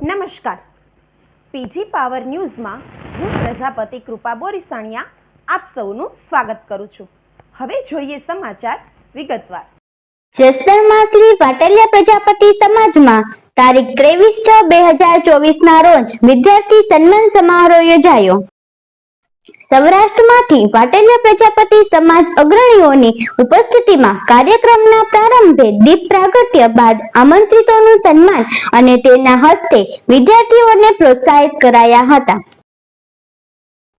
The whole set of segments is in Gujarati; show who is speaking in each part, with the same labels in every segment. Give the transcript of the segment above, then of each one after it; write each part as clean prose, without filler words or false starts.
Speaker 1: નમસ્કાર, પીજી પાવર ન્યૂઝમાં હું પ્રજાપતિ કૃપા બોરીસાણિયા આપ સૌનું સ્વાગત કરું છું। હવે જોઈએ સમાચાર વિગતવાર।
Speaker 2: જસદણમાં શ્રી વાટલિયા પ્રજાપતિ સમાજમાં તારીખ 23/6/2024 રોજ વિદ્યાર્થી સન્માન સમારોહ યોજાયો। સૌરાષ્ટ્રમાંથી વાટલિયા પ્રજાપતિ સમાજ અગ્રણીઓની ઉપસ્થિતિમાં કાર્યક્રમના પ્રારંભે દીપ પ્રાગટ્ય બાદ આમંત્રિતોનું સન્માન અને તેના હસ્તે વિદ્યાર્થીઓને પ્રોત્સાહિત કરાયા હતા।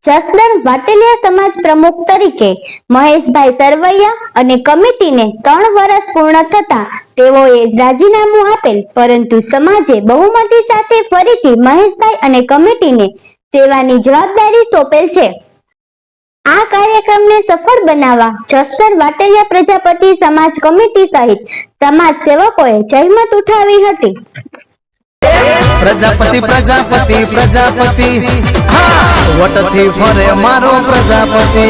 Speaker 2: જસદણ વાટલિયા સમાજ પ્રમુખ તરીકે મહેશભાઈ સરવૈયા અને કમિટીને 3 વર્ષ પૂર્ણ થતા તેઓએ રાજીનામું આપેલ, પરંતુ સમાજે બહુમતી સાથે ફરીથી મહેશભાઈ અને કમિટીને સેવાની જવાબદારી સોંપેલ છે। આ કાર્યક્રમને સફળ બનાવવા જસદણ વાટલિયા પ્રજાપતિ સમાજ કમિટી સહિત સમાજ સેવકોએ જહેમત ઉઠાવી હતી।
Speaker 3: પ્રજાપતિ પ્રજાપતિ પ્રજાપતિ વટથી ફરે મારો પ્રજાપતિ,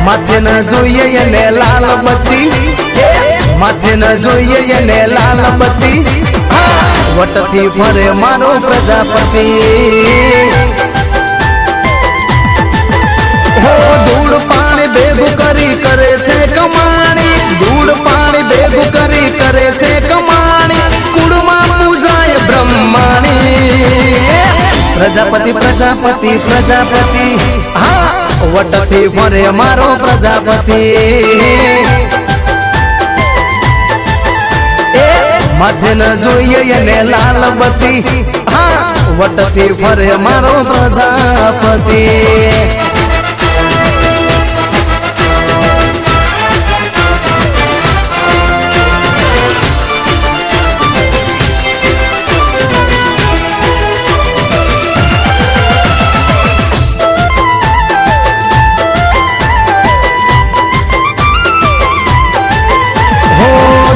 Speaker 3: માથે ન જોઈએ એને લાલ બત્તી, માથે ન જોઈએ એને લાલ બત્તી, વટથી ફરે મારો પ્રજાપતિ। હો ધૂળ પાણી ભેગું કરી કરે છે કમાણી, ધૂળ પાણી ભેગું કરી કરે છે કમાણી, કુળમાં પૂજાય બ્રહ્માણી। પ્રજાપતિ પ્રજાપતિ પ્રજાપતિ હા વટથી ફરે મારો પ્રજાપતિ, માથે ન જોઈએ એને લાલ બત્તી, હા વટથી ફરે મારો પ્રજાપતિ।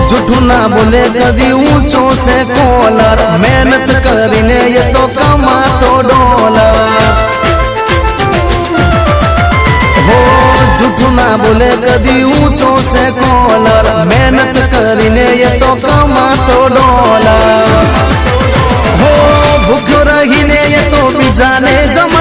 Speaker 3: झूठू ना बोले कदी ऊंचो से कॉलर, मेहनत करीने ये तो कमातो डॉलर। हो झूठू ना बोले कदी ऊंचो से कॉलर, मेहनत करीने ये तो कमातो डॉलर। हो भूख्यो रहीने ये तो बीजाने जमा